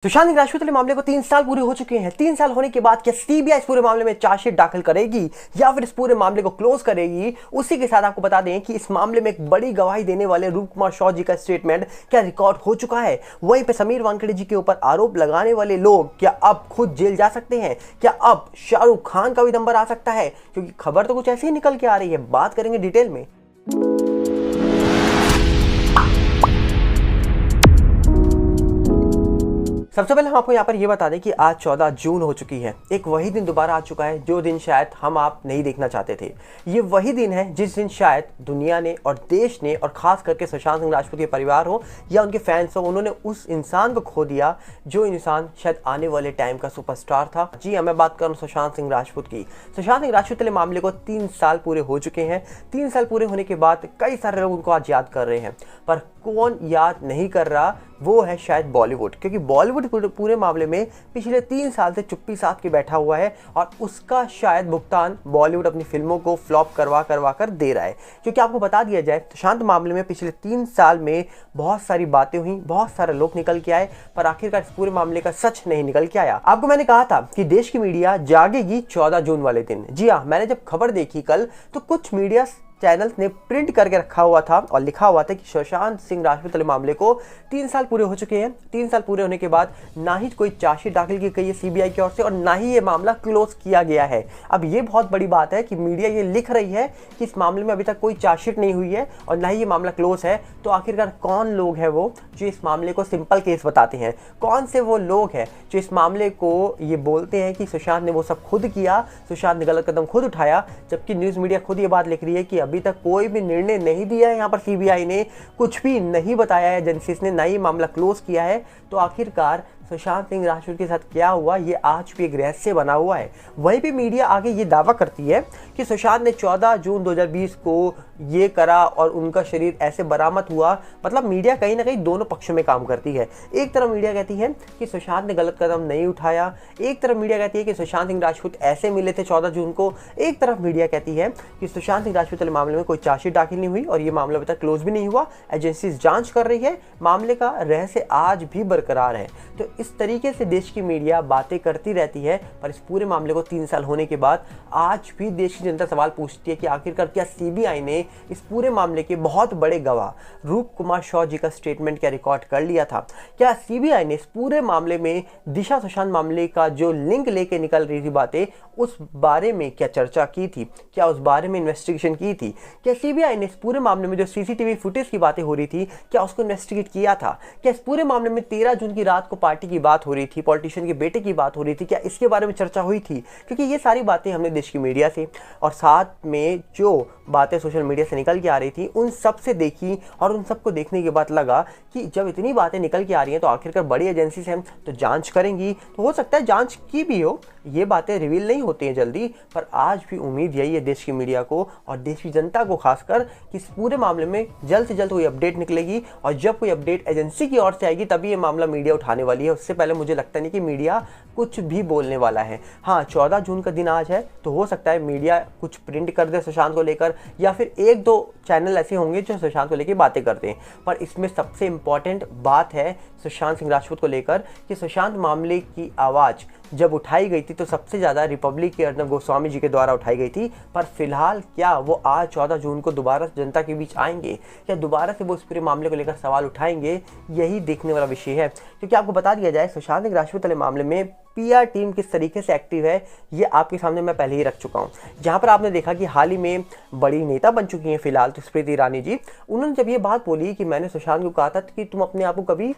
सुशांत सिंह राजपूत मामले को 3 साल पूरे हो चुके हैं। 3 साल होने के बाद क्या सीबीआई इस पूरे मामले में चार्जशीट दाखिल करेगी या फिर इस पूरे मामले को क्लोज करेगी? उसी के साथ आपको बता दें कि इस मामले में एक बड़ी गवाही देने वाले रूप कुमार शॉ जी का स्टेटमेंट क्या रिकॉर्ड हो चुका है। वहीं पे समीर वानखेड़े जी के ऊपर आरोप लगाने वाले लोग क्या अब खुद जेल जा सकते हैं? क्या अब शाहरुख खान का भी नंबर आ सकता है? क्योंकि खबर तो कुछ ऐसे ही निकल के आ रही है। बात करेंगे डिटेल में। सबसे पहले हम आपको यहाँ पर यह बता दें कि आज 14 जून हो चुकी है। एक वही दिन दोबारा आ चुका है जो दिन शायद हम आप नहीं देखना चाहते थे। ये वही दिन है जिस दिन शायद दुनिया ने और देश ने और खास करके सुशांत सिंह राजपूत के परिवार हो या उनके फैंस हो, उन्होंने उस इंसान को खो दिया जो इंसान शायद आने वाले टाइम का सुपरस्टार था। जी हाँ, मैं बात कर रहा हूँ सुशांत सिंह राजपूत की। सुशांत सिंह राजपूत वाले मामले को 3 साल पूरे हो चुके हैं। 3 साल पूरे होने के बाद कई सारे लोग उनको आज याद कर रहे हैं, पर कौन याद नहीं कर रहा वो है शायद बॉलीवुड। क्योंकि बॉलीवुड पूरे मामले में पिछले 3 साल से चुप्पी साध के बैठा हुआ है और उसका शायद भुगतान बॉलीवुड अपनी फिल्मों को फ्लॉप करवा कर दे रहा है। क्योंकि आपको बता दिया जाए, सुशांत मामले में पिछले 3 साल में बहुत सारी बातें हुई, बहुत सारे लोग निकल के आए, पर आखिरकार इस पूरे मामले का सच नहीं निकल के आया। आपको मैंने कहा था कि देश की मीडिया जागेगी 14 जून वाले दिन। जी हाँ, मैंने जब खबर देखी कल तो कुछ मीडिया चैनल्स ने प्रिंट करके रखा हुआ था और लिखा हुआ था कि सुशांत सिंह राजपूत वाले मामले को 3 साल पूरे हो चुके हैं। 3 साल पूरे होने के बाद ना ही कोई चार्जशीट दाखिल की गई है सीबीआई की ओर से और ना ही ये मामला क्लोज किया गया है। अब ये बहुत बड़ी बात है कि मीडिया ये लिख रही है कि इस मामले में अभी तक कोई चार्जशीट नहीं हुई है और ना ही ये मामला क्लोज है। तो आखिरकार कौन लोग हैं वो जो इस मामले को सिंपल केस बताते हैं? कौन से वो लोग हैं जो इस मामले को ये बोलते हैं कि सुशांत ने वो सब खुद किया, सुशांत ने गलत कदम खुद उठाया, जबकि न्यूज़ मीडिया खुद ये बात लिख रही है कि अभी तक कोई भी निर्णय नहीं दिया है। यहाँ पर सीबीआई ने कुछ भी नहीं बताया है, एजेंसीज ने ना ही मामला क्लोज किया है। तो आखिरकार सुशांत सिंह राजपूत के साथ क्या हुआ, ये आज भी एक रहस्य बना हुआ है। वहीं पे मीडिया आगे ये दावा करती है कि सुशांत ने 14 जून 2020 को ये करा और उनका शरीर ऐसे बरामद हुआ। मतलब मीडिया कहीं ना कहीं दोनों पक्षों में काम करती है। एक तरफ मीडिया कहती है कि सुशांत ने गलत कदम नहीं उठाया, एक तरफ मीडिया कहती है कि सुशांत सिंह राजपूत ऐसे मिले थे 14 जून को, एक तरफ मीडिया कहती है कि सुशांत सिंह राजपूत वाले मामले में कोई चार्जशीट दाखिल नहीं हुई और ये मामला अभी तक क्लोज भी नहीं हुआ। एजेंसीज जांच कर रही है, मामले का रहस्य आज भी बरकरार है। तो इस तरीके से देश की मीडिया बातें करती रहती है, पर इस पूरे मामले को 3 साल होने के बाद आज भी देश की जनता सवाल पूछती है कि आखिरकार क्या सीबीआई ने इस पूरे मामले के बहुत बड़े गवाह रूप कुमार शॉ जी का स्टेटमेंट क्या रिकॉर्ड कर लिया था? क्या सीबीआई ने इस पूरे मामले में दिशा सुशांत मामले का जो लिंक लेके निकल रही थी बातें, उस बारे में क्या चर्चा की थी? क्या उस बारे में इन्वेस्टिगेशन की थी? क्या सीबीआई ने इस पूरे मामले में जो सीसीटीवी फुटेज की बातें हो रही थी, क्या उसको इन्वेस्टिगेट किया था? क्या इस पूरे मामले में 13 जून की रात को पार्टी की बात हो रही थी, पॉलिटिशियन के बेटे की बात हो रही थी, क्या इसके बारे में चर्चा हुई थी? क्योंकि ये सारी बातें हमने देश की मीडिया से और साथ में जो बातें सोशल मीडिया से निकल के आ रही थी उन सब से देखी और उन सबको देखने के बाद लगा कि जब इतनी बातें निकल के आ रही हैं तो आखिरकार बड़ी एजेंसीज हैं तो जांच करेंगी। तो हो सकता है जांच की भी हो, ये बातें रिवील नहीं होती हैं जल्दी, पर आज भी उम्मीद यही है देश की मीडिया को और देश की जनता को खासकर कि इस पूरे मामले में जल्द से जल्द कोई अपडेट निकलेगी और जब कोई अपडेट एजेंसी की ओर से आएगी तभी ये मामला मीडिया उठाने वाली है। उससे पहले मुझे लगता नहीं कि मीडिया कुछ भी बोलने वाला है। हाँ, 14 जून का दिन आज है तो हो सकता है मीडिया कुछ प्रिंट कर दे सुशांत को लेकर या फिर 1-2 चैनल ऐसे होंगे जो सुशांत को लेकर बातें करते हैं। पर इसमें सबसे इंपॉर्टेंट बात है सुशांत सिंह राजपूत को लेकर कि सुशांत मामले की आवाज़ जब उठाई गई थी तो सबसे ज़्यादा रिपब्लिक के अर्नब गोस्वामी जी के द्वारा उठाई गई थी। पर फिलहाल क्या वो आज 14 जून को दोबारा जनता के बीच आएंगे या दोबारा से वो इस पूरे मामले को लेकर सवाल उठाएंगे, यही देखने वाला विषय है। क्योंकि आपको बता दिया जाए, सुशांत सिंह राजपूत वाले मामले में पीआर टीम किस तरीके से एक्टिव है ये आपके सामने मैं पहले ही रख चुका हूँ। जहाँ पर आपने देखा कि हाल ही में बड़ी नेता बन चुकी हैं फिलहाल तो स्मृति ईरानी जी, उन्होंने जब ये बात बोली कि मैंने सुशांत को कहा था कि तुम अपने आप को कभी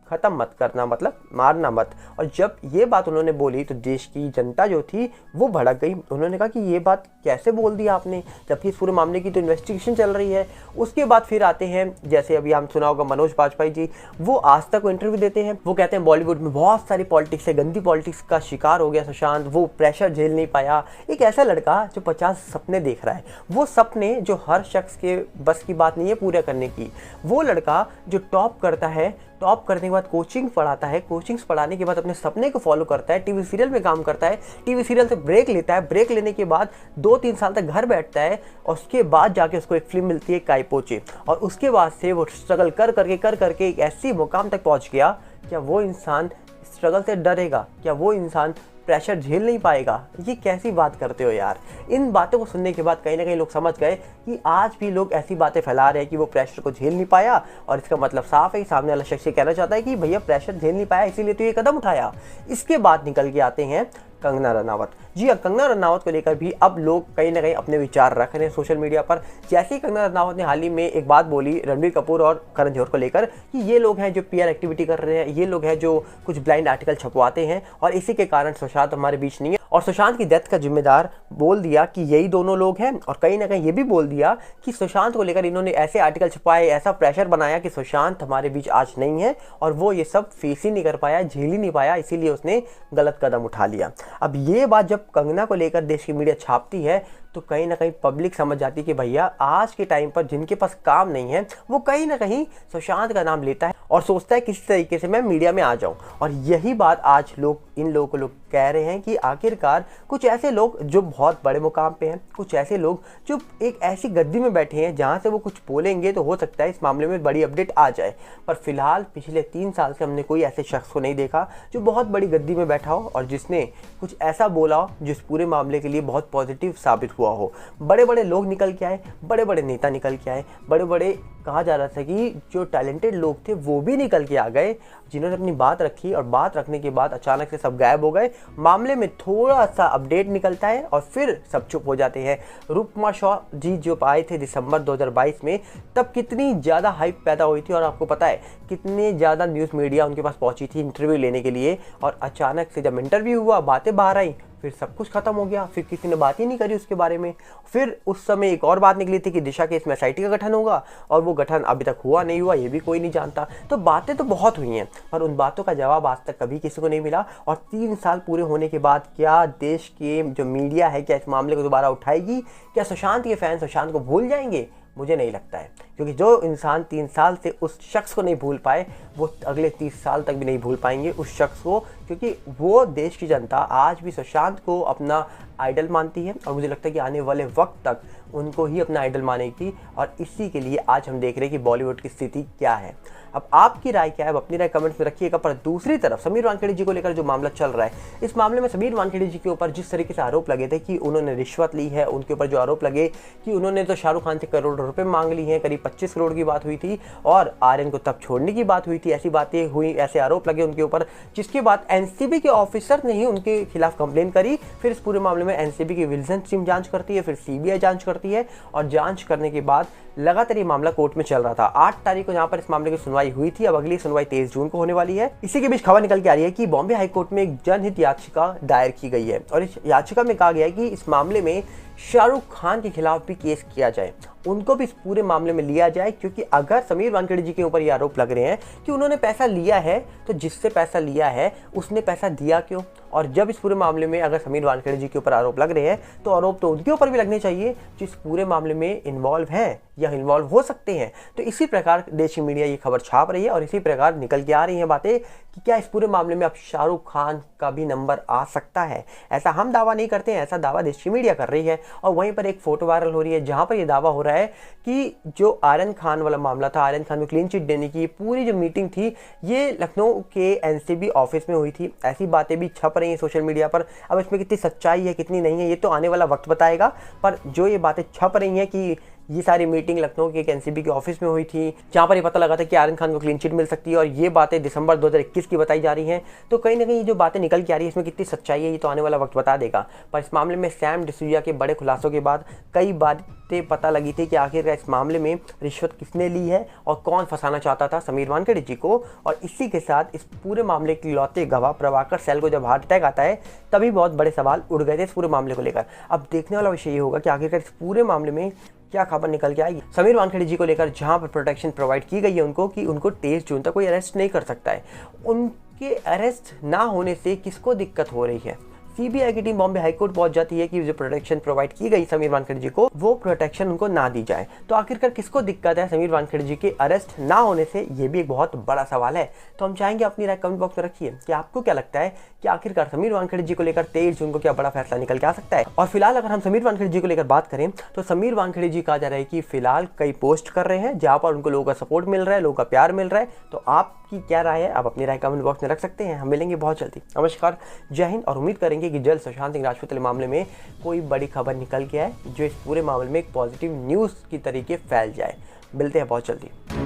ख़त्म मत करना, मतलब मारना मत, और जब ये बात उन्होंने बोली तो देश की जनता जो थी वो भड़क गई। उन्होंने कहा कि ये बात कैसे बोल दी आपने, जबकि इस पूरे मामले की तो इन्वेस्टिगेशन चल रही है। उसके बाद फिर आते हैं, जैसे अभी हम सुना होगा मनोज बाजपेयी जी, वो आज तक को इंटरव्यू देते हैं, वो कहते हैं बॉलीवुड में बहुत सारी पॉलिटिक्स है, गंदी पॉलिटिक्स का शिकार हो गया सुशांत, वो प्रेशर झेल नहीं पाया। एक ऐसा लड़का जो 50 सपने देख रहा है, वो सपने जो हर शख्स के बस की बात नहीं है पूरा करने की, वो लड़का जो टॉप करता है, टॉप करने के बाद कोचिंग पढ़ाता है, कोचिंग्स पढ़ाने के बाद अपने सपने को फॉलो करता है, टीवी सीरियल में काम करता है, टीवी सीरियल से ब्रेक लेता है, ब्रेक लेने के बाद 2-3 साल तक घर बैठता है और उसके बाद जाके उसको एक फिल्म मिलती है काय पोचे, और उसके बाद से वो स्ट्रगल कर करके एक ऐसी मुकाम तक पहुंच गया क्या वो इंसान स्ट्रगल से डरेगा? क्या वो इंसान प्रेशर झेल नहीं पाएगा? ये कैसी बात करते हो यार। इन बातों को सुनने के बाद कहीं ना कहीं लोग समझ गए कि आज भी लोग ऐसी बातें फैला रहे हैं कि वो प्रेशर को झेल नहीं पाया, और इसका मतलब साफ है कि सामने वाला शख्स ये कहना चाहता है कि भैया प्रेशर झेल नहीं पाया इसीलिए तो ये कदम उठाया। इसके बाद निकल के आते हैं कंगना रनावत। जी हाँ, कंगना रनावत को लेकर भी अब लोग कहीं ना कहीं अपने विचार रख रहे हैं सोशल मीडिया पर। जैसे ही कंगना रनावत ने हाल ही में एक बात बोली रणबीर कपूर और करण जौहर को लेकर कि ये लोग हैं जो पीआर एक्टिविटी कर रहे हैं, ये लोग हैं जो कुछ ब्लाइंड आर्टिकल छपवाते हैं और इसी के कारण सुशांत हमारे बीच नहीं है, और सुशांत की डेथ का जिम्मेदार बोल दिया कि यही दोनों लोग हैं। और कहीं ना कहीं ये भी बोल दिया कि सुशांत को लेकर इन्होंने ऐसे आर्टिकल छपाए, ऐसा प्रेशर बनाया कि सुशांत हमारे बीच आज नहीं है और वो ये सब फेस ही नहीं कर पाया, झेल ही नहीं पाया, इसीलिए उसने गलत कदम उठा लिया। अब ये बात जब कंगना को लेकर देश की मीडिया छापती है तो कहीं ना कहीं पब्लिक समझ जाती है कि भैया आज के टाइम पर जिनके पास काम नहीं है वो कहीं ना कहीं सुशांत का नाम लेता है और सोचता है किसी तरीके से मैं मीडिया में आ जाऊं। और यही बात आज लोग इन लोगों को लोग कह रहे हैं कि आखिरकार कुछ ऐसे लोग जो बहुत बड़े मुकाम पे हैं, कुछ ऐसे लोग जो एक ऐसी गद्दी में बैठे हैं जहां से वो कुछ बोलेंगे तो हो सकता है इस मामले में बड़ी अपडेट आ जाए। पर फिलहाल पिछले 3 साल से हमने कोई ऐसे शख्स को नहीं देखा जो बहुत बड़ी गद्दी में बैठा हो और जिसने कुछ ऐसा बोला हो जिस पूरे मामले के लिए बहुत पॉजिटिव साबित हुआ हो। बड़े बड़े लोग निकल के आए, बड़े बड़े नेता निकल के आए, बड़े बड़े कहा जा रहा था कि जो टैलेंटेड लोग थे वो भी निकल के आ गए, जिन्होंने अपनी बात रखी और बात रखने के बाद अचानक से सब गायब हो गए। मामले में थोड़ा सा अपडेट निकलता है और फिर सब चुप हो जाते हैं। रूपमा शॉ जी जो आए थे दिसंबर 2022 में, तब कितनी ज़्यादा हाइप पैदा हुई थी और आपको पता है कितने ज़्यादा न्यूज़ मीडिया उनके पास पहुंची थी इंटरव्यू लेने के लिए। और अचानक से जब इंटरव्यू हुआ, बातें बाहर आई, फिर सब कुछ खत्म हो गया, फिर किसी ने बात ही नहीं करी उसके बारे में। फिर उस समय एक और बात निकली थी कि दिशा केस में एसआईटी का गठन होगा और वो गठन अभी तक हुआ नहीं हुआ ये भी कोई नहीं जानता। तो बातें तो बहुत हुई हैं पर उन बातों का जवाब आज तक कभी किसी को नहीं मिला। और 3 साल पूरे होने के बाद क्या देश के जो मीडिया है क्या इस मामले को दोबारा उठाएगी? क्या सुशांत के फैन सुशांत को भूल जाएंगे? मुझे नहीं लगता है, क्योंकि जो इंसान 3 साल से उस शख्स को नहीं भूल पाए वो अगले 30 साल तक भी नहीं भूल पाएंगे उस शख्स को, क्योंकि वो देश की जनता आज भी सुशांत को अपना आइडल मानती है और मुझे लगता है कि आने वाले वक्त तक उनको ही अपना आइडल मानेगी। और इसी के लिए आज हम देख रहे हैं कि बॉलीवुड की स्थिति क्या है। अब आपकी राय क्या है? अब अपनी राय कमेंट्स में रखिएगा। पर दूसरी तरफ समीर वानखेड़े जी को लेकर जो मामला चल रहा है, इस मामले में समीर वानखेड़े जी के ऊपर जिस तरीके से आरोप लगे थे कि उन्होंने रिश्वत ली है, उनके ऊपर जो आरोप लगे कि उन्होंने तो शाहरुख खान से करोड़ों रुपए मांग ली हैं, करीब 25 करोड़ की बात हुई थी और आर्यन को तब छोड़ने की बात हुई थी, ऐसी बातें हुई, ऐसे आरोप लगे उनके ऊपर, जिसके बाद एनसीबी के ऑफिसर ने ही उनके खिलाफ कंप्लेन करी। फिर इस पूरे मामले में एनसीबी की विजिलेंस टीम जांच करती है, फिर सीबीआई जांच करती है और जांच करने के बाद लगातार ये मामला कोर्ट में चल रहा था। 8 तारीख को जहां पर इस मामले की सुनवाई हुई थी, अब अगली सुनवाई 23 जून को होने वाली है। इसी के बीच खबर निकल के आ रही है कि बॉम्बे हाईकोर्ट में एक जनहित याचिका दायर की गई है और इस याचिका में कहा गया है कि इस मामले में शाहरुख खान के खिलाफ भी केस किया जाए, उनको भी इस पूरे मामले में लिया जाए। क्योंकि अगर समीर वानखेड़े जी के ऊपर ये आरोप लग रहे हैं कि उन्होंने पैसा लिया है तो जिससे पैसा लिया है उसने पैसा दिया क्यों? और जब इस पूरे मामले में अगर समीर वानखेड़े जी के ऊपर आरोप लग रहे हैं तो आरोप तो उनके ऊपर भी लगने चाहिए जो इस पूरे मामले में इन्वॉल्व हैं या इन्वॉल्व हो सकते हैं। तो इसी प्रकार देशी मीडिया ये खबर छाप रही है और इसी प्रकार निकल के आ रही हैं बातें कि क्या इस पूरे मामले में अब शाहरुख खान का भी नंबर आ सकता है। ऐसा हम दावा नहीं करते हैं, ऐसा दावा देशी मीडिया कर रही है। और वहीं पर एक फोटो वायरल हो रही है जहां पर यह दावा हो रहा है कि जो आर्यन खान वाला मामला था, आर्यन खान को क्लीन चिट देने की पूरी जो मीटिंग थी ये लखनऊ के एनसीबी ऑफिस में हुई थी। ऐसी बातें भी छप रही हैं सोशल मीडिया पर। अब इसमें कितनी सच्चाई है कितनी नहीं है ये तो आने वाला वक्त बताएगा। पर जो ये बातें छप रही हैं कि ये सारी मीटिंग लखनऊ के एक एनसीबी के ऑफिस में हुई थी जहां पर ये पता लगा था कि आर्यन खान को क्लीन चिट मिल सकती है और ये बातें दिसंबर 2021 की बताई जा रही हैं। तो कहीं ना कहीं ये जो बातें निकल के आ रही है इसमें कितनी सच्चाई है ये तो आने वाला वक्त बता देगा। पर इस मामले में सैम डिसूजा के बड़े खुलासों के बाद कई बातें पता लगी थी कि आखिरकार इस मामले में रिश्वत किसने ली है और कौन फंसाना चाहता था समीर वानखेड़े जी को। और इसी के साथ इस पूरे मामले के इकलौते गवाह प्रभाकर सैल को जब हार्ट अटैक आता है तभी बहुत बड़े सवाल उड़ गए थे इस पूरे मामले को लेकर। अब देखने वाला विषय ये होगा कि आखिरकार इस पूरे मामले में क्या खबर निकल के आएगी समीर वानखेड़े जी को लेकर, जहां पर प्रोटेक्शन प्रोवाइड की गई है उनको कि उनको 23 जून तक कोई अरेस्ट नहीं कर सकता है। उनके अरेस्ट ना होने से किसको दिक्कत हो रही है? सीबीआई की टीम बॉम्बे हाईकोर्ट पहुंच जाती है कि जो प्रोटेक्शन प्रोवाइड की गई समीर वानखेड़े जी को वो प्रोटेक्शन उनको ना दी जाए। तो आखिरकार किसको दिक्कत है समीर वानखेड़े जी के अरेस्ट ना होने से? ये भी एक बहुत बड़ा सवाल है। तो हम चाहेंगे अपनी राय कमेंट बॉक्स में रखिए कि आपको क्या लगता है कि आखिरकार समीर वानखेड़े जी को लेकर 23 जून को क्या बड़ा फैसला निकल के आ सकता है। और फिलहाल अगर हम समीर वानखेड़े जी को लेकर बात करें तो समीर वानखेड़े जी कहा जा रहा है कि फिलहाल कई पोस्ट कर रहे हैं जहां पर उनको लोगों का सपोर्ट मिल रहा है, लोगों का प्यार मिल रहा है। तो आप आपकी क्या राय है, आप अपनी राय कमेंट बॉक्स में रख सकते हैं। हम मिलेंगे बहुत जल्दी। नमस्कार, जय हिंद, और उम्मीद करेंगे कि जल्द सुशांत सिंह राजपूत वाले मामले में कोई बड़ी खबर निकल के आए जो इस पूरे मामले में एक पॉजिटिव न्यूज़ की तरीके फैल जाए। मिलते हैं बहुत जल्दी।